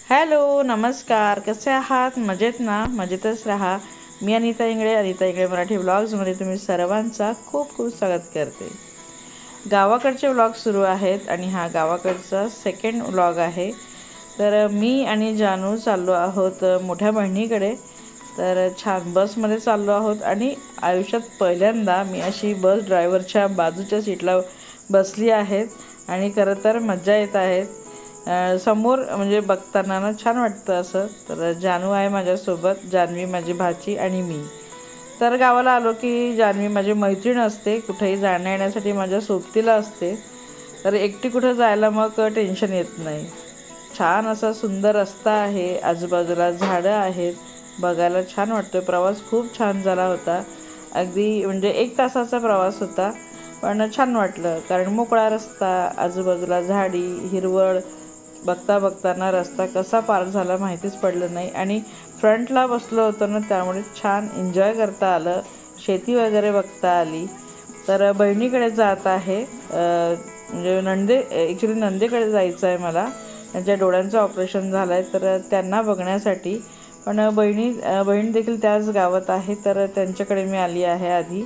Hello, नमस्कार. कसे आहात? मजेत ना? मजेतच राहा. मी अनिता इंगळे मराठी व्लॉग्समध्ये तुम्ही सर्वांचा खूप खूप स्वागत करते. गावाकडचे व्लॉग सुरू आहेत आणि हा गावाकडचा सेकंड व्लॉग आहे. तर मी आणि जानू चाललो आहोत मोठ्या बहिणीकडे. तर छान बसमध्ये चाललो आहोत आणि आयुष्यात पहिल्यांदा मी अशी बस ड्रायव्हरच्या बाजूच्या सीटला बसली आहेत आणि खरं तर मज्जा येत आहेत. समोर म्हणजे बघताना ना छान वाटतं असं. तर जानू आहे माझ्यासोबत, जान्हवी माझी भाची आणि मी. तर गावाला आलो की जान्हवी माझी मैत्रीण असते, कुठेही जाण्या येण्यासाठी माझ्या सोबतीला असते. तर एकटी कुठं जायला मग टेन्शन येत नाही. छान असा सुंदर रस्ता आहे, आजूबाजूला झाडं आहेत, बघायला छान वाटतं. प्रवास खूप छान झाला होता. अगदी म्हणजे 1 तासाचा प्रवास होता, पण छान वाटलं कारण मोकळा रस्ता, आजूबाजूला झाडी, हिरवळ. बघता बघताना रस्ता कसा पार झाला माहितीच पडलं नाही आणि फ्रंटला बसलो होतो ना, त्यामुळे छान एन्जॉय करता आलं, शेती वगैरे बघता आली. तर बहिणीकडे जात आहे, म्हणजे ॲक्च्युली नंदेकडे जायचं आहे मला. त्यांच्या डोळ्यांचं ऑपरेशन झालं आहे, तर त्यांना बघण्यासाठी. पण बहीण देखील त्याच गावात आहे, तर त्यांच्याकडे मी आली आहे आधी.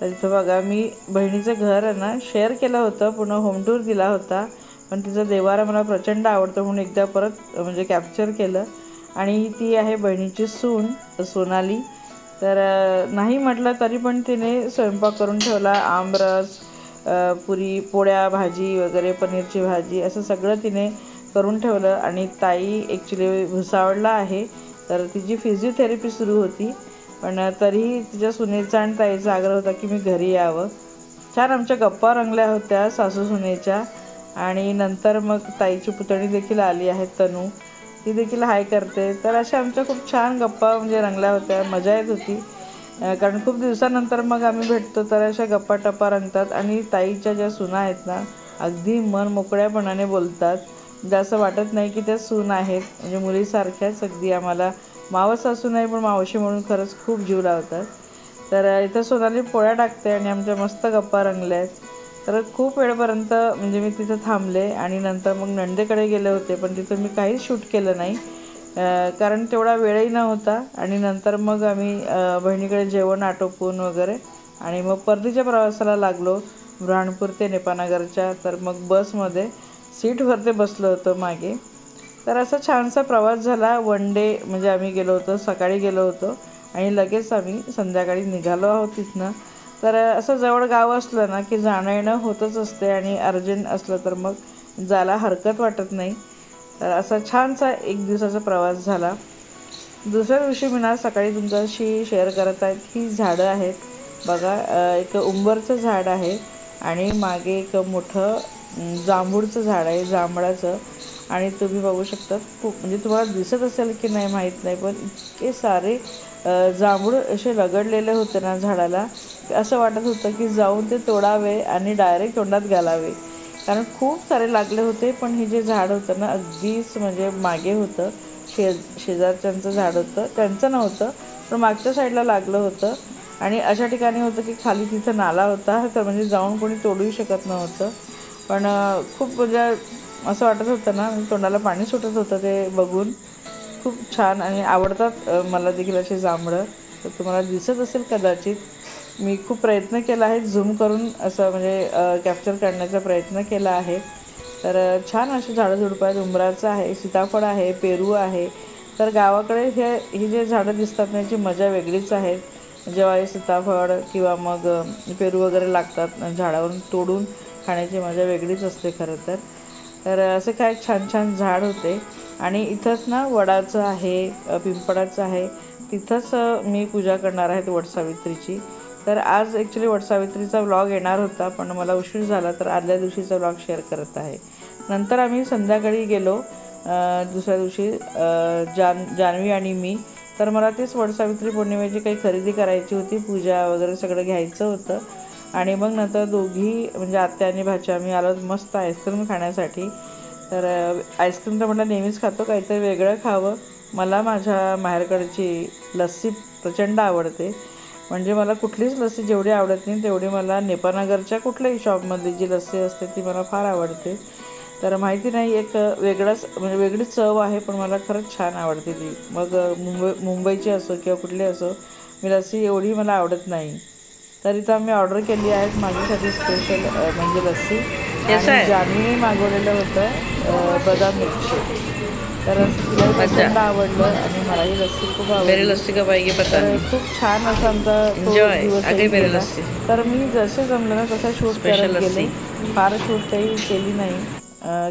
तर इथं बघा, मी बहिणीचं घर आहे ना शेअर केलं होतं, पूर्ण होम टूर दिला होता. पण तिचं देवारा मला प्रचंड आवडतं म्हणून एकदा परत म्हणजे कॅप्चर केलं. आणि ती आहे बहिणीची सून सोनाली. तर नाही म्हटलं तरी पण तिने स्वयंपाक करून ठेवला. आमरस, पुरी पोळ्या, भाजी वगैरे, पनीरची भाजी, असं सगळं तिने करून ठेवलं. आणि ताई ॲक्च्युली भुसावळला आहे, तर तिची फिजिओथेरपी सुरू होती. पण तरीही तिच्या सुनेचा आणि ताईचा आग्रह होता की मी घरी यावं. छान आमच्या गप्पा रंगल्या होत्या सासू सुनेच्या. आणि नंतर मग ताईची पुतणी देखील आली आहे, तनू, ती देखील हाय करते. तर अशा आमच्या खूप छान गप्पा म्हणजे रंगल्या होत्या, मजा येत होती. कारण खूप दिवसानंतर मग आम्ही भेटतो, तर अशा गप्पा टप्पा रंगतात. आणि ताईच्या ज्या सुना आहेत ना, अगदी मन मोकळ्यापणाने बोलतात. म्हणजे असं वाटत नाही की त्या सून आहेत, म्हणजे मुलीसारख्याच अगदी आम्हाला. मावस सासू नाही, पण मावशी म्हणून खरंच खूप जीव लावतात. तर इथं सोनाली पोळ्या टाकते आणि आमच्या मस्त गप्पा रंगल्या आहेत. तर खूप वेळपर्यंत म्हणजे मी तिथं थांबले आणि नंतर मग नंदेकडे गेले होते, पण तिथं मी काहीच शूट केलं नाही, कारण तेवढा वेळही नव्हता. आणि नंतर मग आम्ही बहिणीकडे जेवण आटोपून वगैरे आणि मग परतीच्या प्रवासाला लागलो, बुऱ्हाणपूर ते नेपानगरच्या. तर मग बसमध्ये सीटवर बसलो होतो मागे. तर असा छानसा प्रवास झाला. 1 डे म्हणजे आम्ही गेलो होतो, सकाळी गेलो होतो आणि लगेच आम्ही संध्याकाळी निघालो आहोत तिथनं. तर असं जवळ गाव असलं ना की जाणं येणं होतच असते आणि अर्जंट असलं तर मग जायला हरकत वाटत नाही. तर असा छानसा 1 दिवसाचा प्रवास झाला. दुसऱ्या दिवशी मी ना सकाळी तुमच्याशी शेअर करत आहेत ही झाडं आहेत बघा. एक उंबरचं झाड आहे आणि मागे एक मोठं जांभूळचं झाड आहे, जांभळाचं. आणि तुम्ही बघू शकता, खूप म्हणजे तुम्हाला दिसत असेल की नाही माहीत नाही, पण इतके सारे जांभूळ असे लगडलेले होते ना झाडाला, असं वाटत होतं की जाऊन ते तोडावे आणि डायरेक्ट तोंडात घालावे, कारण खूप सारे लागले होते. पण हे जे झाड होतं ना, अगदीच म्हणजे मागे होतं, शेजारच्यांचं झाड होतं, त्यांचं नव्हतं, पण मागच्या साईडला लागलं होतं. आणि अशा ठिकाणी होतं की खाली तिथं नाला होता, तर म्हणजे जाऊन कोणी तोडूही शकत नव्हतं. पण खूप म्हणजे असं वाटत होतं ना, तोंडाला पाणी सुटत होतं ते बघून. खूप छान आणि आवडतात मला देखील असे जांभळं. तर तुम्हाला दिसत असेल कदाचित. मी खूप प्रयत्न केला आहे झूम करून असं म्हणजे कॅप्चर करण्याचा प्रयत्न केला आहे. तर छान अशी झाडं आहेत. उंबराचं आहे, सीताफळ आहे, पेरू आहे. तर गावाकडे ही जे झाडं दिसतात ना, याची मजा वेगळीच आहे. जेव्हा हे सीताफळ किंवा मग पेरू वगैरे लागतात झाडावरून, तोडून खाण्याची मजा वेगळीच असते खरं तर. तर असे काय छान छान झाड होते. आणि इथंच ना वडाचं आहे, पिंपळाचं आहे, तिथंच मी पूजा करणार आहे वटसावित्रीची. तर आज ॲक्च्युली वटसावित्रीचा व्लॉग येणार होता, पण मला उशीर झाला, तर आदल्या दिवशीचा व्लॉग शेअर करत आहे. नंतर आम्ही संध्याकाळी गेलो दुसऱ्या दिवशी, जान्हवी आणि मी. तर मला तीच वटसावित्री पौर्णिमेची काही खरेदी करायची होती, पूजा वगैरे सगळं घ्यायचं होतं. आणि मग नंतर दोघी म्हणजे आत्या आणि भाची आम्ही आलो मस्त आईस्क्रीम खाण्यासाठी. तर आईस्क्रीम तर म्हटलं नेहमीच खातो, काहीतरी वेगळं खावं. मला माझ्या माहेरकडची लस्सी प्रचंड आवडते. म्हणजे मला कुठलीच लस्सी जेवढी आवडत नाही, तेवढी मला नेपानगरच्या कुठल्याही शॉपमधली जी लस्सी असते ती मला फार आवडते. तर माहिती नाही एक वेगळाच म्हणजे वेगळी चव आहे, पण मला खरंच छान आवडते ती. मग मुंबईची असो किंवा कुठली असो, मी लस्सी एवढी मला आवडत नाही. तर इथं आम्ही ऑर्डर केली आहे माझ्यासाठी स्पेशल म्हणजे लस्सी, आणि जान्हवीने मागवलेलं होतं बदाम मिल्कशेक. तर तिलाही प्रचंड आवडलं आणि मलाही लस्सी खूप आवडली. लस्सी का पाहिजे पता तर खूप छान असा आमचा तो दिवस गेला. तर मी जसे जमलं ना तसं शूट करत गेले. फार शूट काही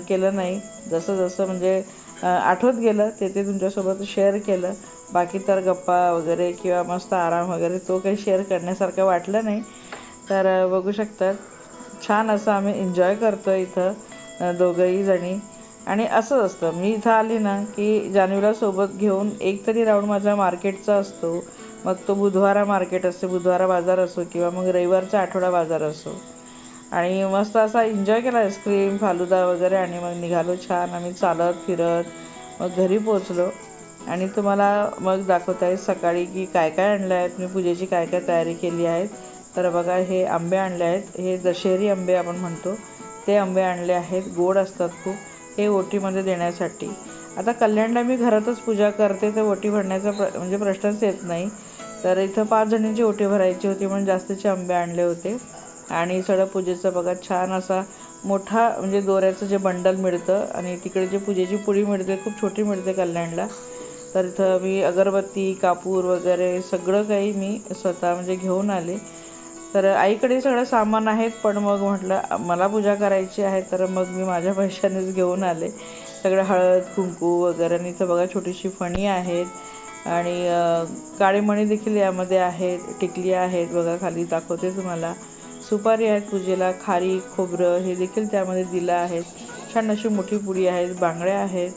केलं नाही. जसं जसं म्हणजे आठवत गेलं ते तुमच्यासोबत शेअर केलं. बाकी तर गप्पा वगैरे किंवा मस्त आराम वगैरे तो काही शेअर करण्यासारखं वाटलं नाही. तर बघू शकतात छान असं आम्ही एन्जॉय करतो इथं दोघंही जणी. आणि असंच असतं, मी इथं आली ना की जान्हवीला सोबत घेऊन एक तरी राऊंड माझा मार्केटचा असतो. मग तो बुधवारा मार्केट असते, बुधवारा बाजार असो किंवा मग रविवारचा आठवडा बाजार असो. आणि मस्त असा एन्जॉय केला, आईस्क्रीम फालुदा वगैरे. आणि मग निघालो छान आम्ही चालत फिरत. मग घरी पोचलो आणि तुम्हाला मग दाखवत आहे सकाळी की काय काय आणलं आहेत मी, पूजेची काय काय तयारी केली आहे. तर बघा हे आंबे आणले आहेत, हे दशेरी आंबे आपण म्हणतो ते आंबे आणले आहेत. गोड असतात खूप, हे ओटीमध्ये देण्यासाठी. आता कल्याणला मी घरातच पूजा करते, तर ओटी भरण्याचा म्हणजे प्रश्नच येत नाही. तर इथं 5 जणींची ओटी भरायची होती म्हणून जास्तीचे आंबे आणले होते. आणि सगळं पूजेचं बघा छान असा मोठा म्हणजे दोऱ्याचं जे बंडल मिळतं, आणि तिकडे जे पूजेची पुडी मिळते खूप छोटी मिळते कल्याणला. तर इथं मी अगरबत्ती कापूर वगैरे सगळं काही मी स्वतः म्हणजे घेऊन आले. तर आईकडे सगळं सामान आहेत, पण मग म्हटलं मला पूजा करायची आहे तर मग मी माझ्या पैशानेच घेऊन आले सगळं हळद कुंकू वगैरे. आणि इथं बघा छोटीशी फणी आहेत आणि काळे मणी देखील यामध्ये आहेत, टिकली आहेत बघा खाली दाखवते तुम्हाला. सुपारी आहेत पूजेला, खारी खोबरं हे देखील त्यामध्ये दिलं आहेत. छान अशी मोठी पुडी आहेत, बांगड्या आहेत.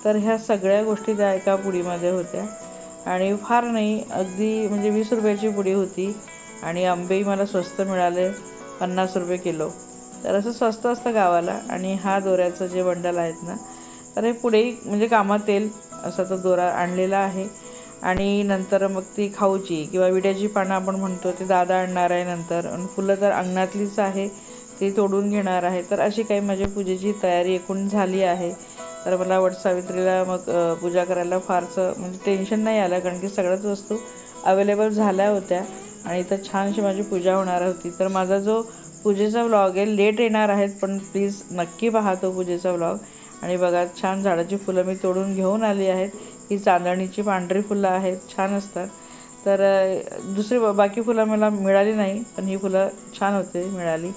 तर ह्या सगळ्या गोष्टी त्या एका पुडीमध्ये होत्या. आणि फार नाही, अगदी म्हणजे 20 रुपयाची पुडी होती. आणि आंबेही मला स्वस्त मिळाले, 50 रुपये किलो. तर असं स्वस्त असतं गावाला. आणि हा दोऱ्याचं जे बंडल आहेत ना, तर हे पुढेही म्हणजे कामात येईल असा तो दोरा आणलेला आहे. आणि नंतर मग ती खाऊची किंवा विड्याची पानं आपण म्हणतो ते दादा आणणार आहे नंतर. आणि फुलं तर अंगणातलीच आहे, ती तोडून घेणार आहे. तर अशी काही माझ्या पूजेची तयारी एकूण झाली आहे. तर मला वटसावित्रीला मग पूजा करायला फारसं म्हणजे टेन्शन नाही आलं, कारण की सगळ्याच वस्तू अवेलेबल झाल्या होत्या. आणि इथं छानशी माझी पूजा होणार होती. तर माझा जो पूजेचा व्लॉग आहे लेट येणार आहेत, पण प्लीज नक्की पहा तो पूजेचा व्लॉग. आणि बघा छान झाडाची फुलं मी तोडून घेऊन आली आहेत. ही चांदणीची पांढरी फुलं आहेत, छान असतात. तर दुसरी बाकी फुलं मला मिळाली नाही, पण ही फुलं छान होते मिळाली.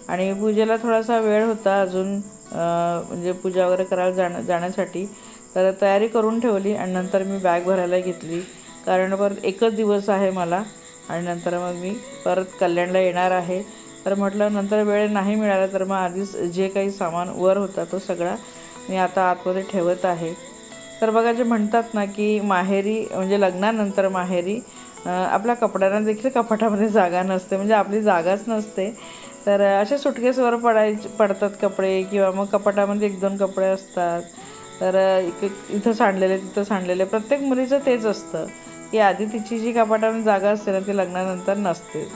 आणि पूजेला थोडासा वेळ होता अजून म्हणजे पूजा वगैरे करायला जाण्यासाठी. तर तयारी करून ठेवली आणि नंतर मी बॅग भरायला घेतली, कारण परत एकच दिवस आहे मला. आणि नंतर मग मी परत कल्याणला येणार आहे. तर म्हटलं नंतर वेळ नाही मिळाला तर मग आधीच जे काही सामान वर होता तो सगळा मी आता आतमध्ये ठेवत आहे. तर बघा जे म्हणतात ना की माहेरी म्हणजे लग्नानंतर माहेरी आपल्या कपड्यांना देखील कपाटामध्ये जागा नसते, म्हणजे आपली जागाच नसते. तर असे सुटकेसवर पडतात कपडे, किंवा मग कपाटामध्ये 1-2 कपडे असतात. तर इथं सांडलेले तिथं सांडलेले, प्रत्येक मुलीचं तेच असतं की आधी तिची जी कपाटामध्ये जागा असते ना ती लग्नानंतर नसतेच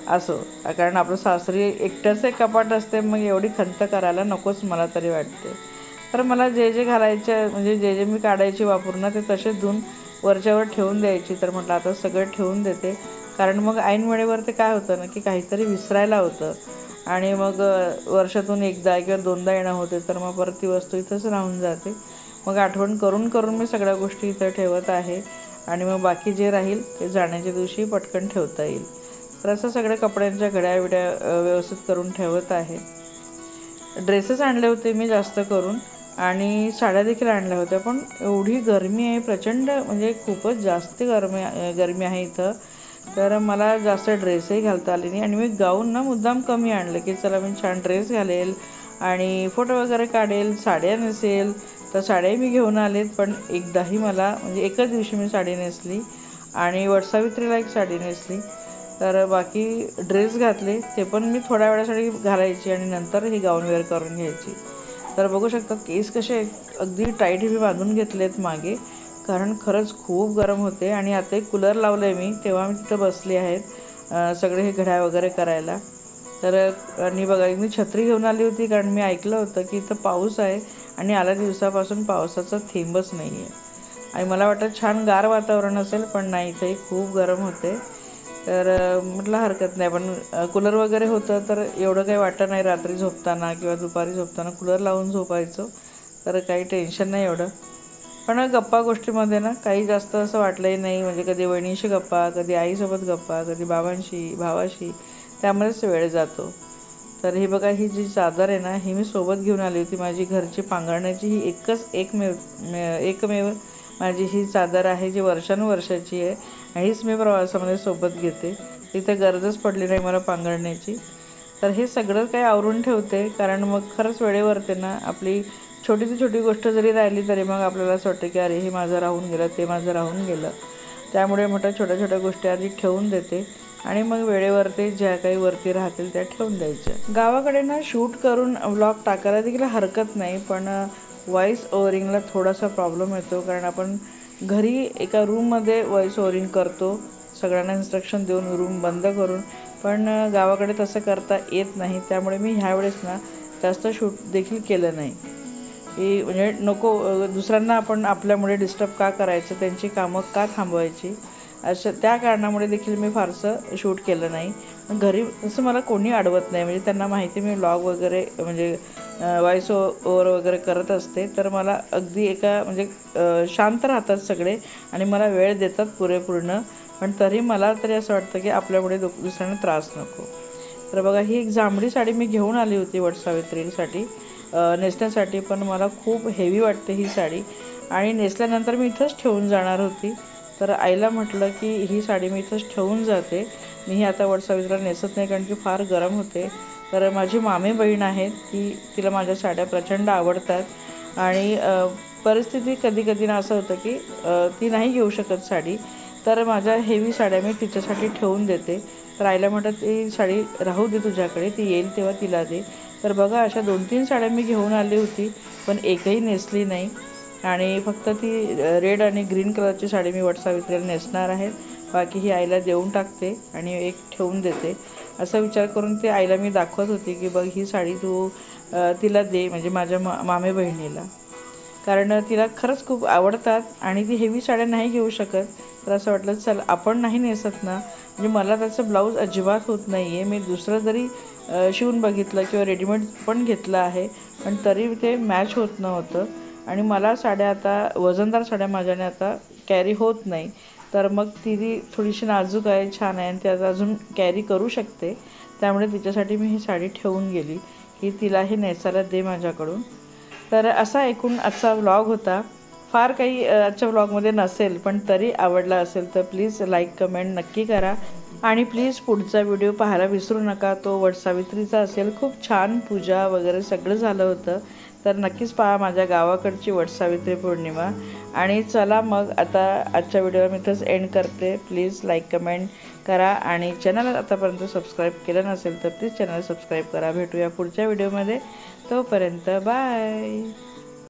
असो. कारण आपलं सासरी एकटंच एक कपाट असते, मग एवढी खंत करायला नकोच मला तरी वाटते. तर मला जे जे घालायचे म्हणजे जे मी काढायची वापरून ते तसेच धुवून वरच्यावर ठेवून द्यायची. तर म्हटलं आता सगळं ठेवून देते, कारण मग ऐन वेळेवर ते काय होतं ना की काहीतरी विसरायला होतं. आणि मग वर्षातून एकदा किंवा 2दा येणं होते, तर मग परत ती वस्तू इथंच राहून जाते. मग आठवण करून करून मी सगळ्या गोष्टी इथं ठेवत आहे. आणि मग बाकी जे राहील ते जाण्याच्या दिवशी पटकन ठेवता येईल. तर असं सगळ्या कपड्यांच्या घड्या व्यवस्थित करून ठेवत आहे. ड्रेसेस आणले होते मी जास्त करून, आणि साड्या देखील आणल्या होत्या. पण एवढी गरमी आहे प्रचंड, म्हणजे खूपच जास्त गरमी आहे इथं. तर मला जास्त ड्रेसही घालता आले नाही. आणि मी गाऊन ना मुद्दाम कमी आणलं की चला मी छान ड्रेस घालेल आणि फोटो वगैरे काढेल. साड्या नेसेल तर साड्याही मी घेऊन आलेत, पण एकदाही मला म्हणजे एकच दिवशी मी साडी नेसली आणि वटसावित्रीला एक साडी नेसली. तर बाकी ड्रेस घातले, ते पण मी थोड्या वेळासाठी घालायची आणि नंतर ही गाऊन वेअर करून घ्यायची. तर बघू शकता केस कसे अगदी टाईट मी बांधून घेतलेत मागे, कारण खरंच खूप गरम होते. आणि आता एक कूलर लावलं आहे मी, तेव्हा मी तिथं बसली आहेत सगळे हे घड्या वगैरे करायला. तर आणि बघा मी छत्री घेऊन आली होती, कारण मी ऐकलं होतं की इथं पाऊस आहे आणि आल्या दिवसापासून पावसाचा थेंबच नाही आहे. आणि मला वाटतं छान गार वातावरण असेल, पण नाही, इथे खूप गरम होते. तर म्हटलं हरकत नाही, पण कूलर वगैरे होतं तर एवढं काही वाटत नाही. रात्री झोपताना किंवा दुपारी झोपताना कूलर लावून झोपायचो, तर काही टेन्शन नाही एवढं. पण गप्पा गोष्टीमध्ये ना काही जास्त असं वाटलंही नाही. म्हणजे कधी वहिनीशी गप्पा, कधी आईसोबत गप्पा, कधी बाबांशी, भावाशी, त्यामध्येच वेळ जातो. तर ही बघा, ही जी चादर आहे ना, ही मी सोबत घेऊन आली होती. माझी घरची पांघरण्याची ही एकमेव माझी ही चादर आहे, जी वर्षानुवर्षाची आहे. आणि हीच मी प्रवासामध्ये सोबत घेते. तिथे गरजच पडली नाही मला पांघरण्याची. तर हे सगळं काही आवरून ठेवते, कारण मग खरंच वेळेवरते ना आपली छोटी ती छोटी गोष्ट जरी राहिली तरी मग आपल्याला असं वाटतं की अरे हे माझं राहून गेलं, ते माझं राहून गेलं. त्यामुळे म्हटलं छोट्या छोट्या गोष्टी आधी ठेवून देते आणि मग वेळेवरती ज्या काही वरती राहतील त्या ठेवून द्यायच्या. गावाकडे ना शूट करून व्लॉग टाकायला देखील हरकत नाही, पण व्हॉईस ओव्हरिंगला थोडासा प्रॉब्लेम येतो, कारण आपण घरी एका रूममध्ये व्हॉईस ओव्हरिंग करतो, सगळ्यांना इन्स्ट्रक्शन देऊन रूम बंद करून. पण गावाकडे तसं करता येत नाही. त्यामुळे मी ह्यावेळेस ना जास्त शूट देखील केलं नाही, की म्हणजे नको दुसऱ्यांना आपण आपल्यामुळे डिस्टर्ब का करायचं, त्यांची कामं का थांबवायची, अशा त्या कारणामुळे देखील मी फारसं शूट केलं नाही. घरी असं मला कोणी अडवत नाही, म्हणजे त्यांना माहिती मी व्लॉग वगैरे म्हणजे व्हॉईस ओव्हर वगैरे करत असते. तर मला अगदी एका म्हणजे शांत राहतात सगळे आणि मला वेळ देतात पुरेपूर्ण. पण तरी मला तरी असं वाटतं की आपल्यामुळे दुसऱ्यांना त्रास नको. तर बघा, ही एक जांभळी साडी मी घेऊन आली होती वटसावित्रीसाठी नेसण्यासाठी, पण मला खूप हेवी वाटते ही साडी आणि नेसल्यानंतर मी इथंच ठेवून जाणार होती. तर आईला म्हटलं की ही साडी मी इथंच ठेवून जाते, मी ही आता वटसावित्रीला नेसत नाही, कारण की फार गरम होते. तर माझी मामी बहीण आहे, तिला माझ्या साड्या प्रचंड आवडतात आणि परिस्थिती कधी कधी ना असं होतं की ती नाही घेऊ शकत साडी, तर माझ्या हेवी साड्या मी तिच्यासाठी ठेवून देते. तर आईला म्हटलं ती साडी राहू दे तुझ्याकडे, ती येईल तेव्हा तिला दे. तर बघा, अशा 2-3 साड्या मी घेऊन आली होती, पण एकही नेसली नाही. आणि फक्त ती रेड आणि ग्रीन कलरची साडी मी वटसावित्रीला नेसणार आहे. बाकी ही आईला देऊन टाकते आणि एक ठेवून देते. असा विचार करून ती आईला मी दाखवत होती की बघ, ही साडी तू तिला दे, म्हणजे माझ्या मामे बहिणीला, कारण तिला खरंच खूप आवडतात आणि ती हेवी साड्या नाही घेऊ शकत. तर असं वाटलं चल आपण नाही नेसत ना, म्हणजे मला त्याचं ब्लाऊज अजिबात होत नाही आहे. मी दुसरं जरी शिवून बघितलं किंवा रेडीमेड पण घेतलं आहे, पण तरी ते मॅच होत नव्हतं. आणि मला साड्या आता वजनदार साड्या माझ्याने आता कॅरी होत नाही. तर मग ती थोडीशी नाजूक आहे, छान आहे आणि ती आता अजून कॅरी करू शकते. त्यामुळे तिच्यासाठी मी ही साडी ठेवून गेली की तिला हे नेसायला दे माझ्याकडून. तर असा एकूण आजचा व्लॉग होता. फार काही आजच्या व्लॉगमध्ये नसेल, पण तरी आवडला असेल तर प्लीज लाईक कमेंट नक्की करा. आणि प्लीज पुढचा व्हिडिओ पाहायला विसरू नका, तो वटसावित्रीचा असेल. खूप छान पूजा वगैरे सगळं झालं होतं. तर नक्कीच पहा माझ्या गावाकडची वटसावित्री पौर्णिमा. आणि चला मग आता आजच्या व्हिडिओला मी इथंच एंड करते. प्लीज लाईक कमेंट करा आणि चॅनल आतापर्यंत सबस्क्राईब केलं नसेल तर प्लीज चॅनल सबस्क्राईब करा. भेटूया पुढच्या व्हिडिओमध्ये. तोपर्यंत बाय.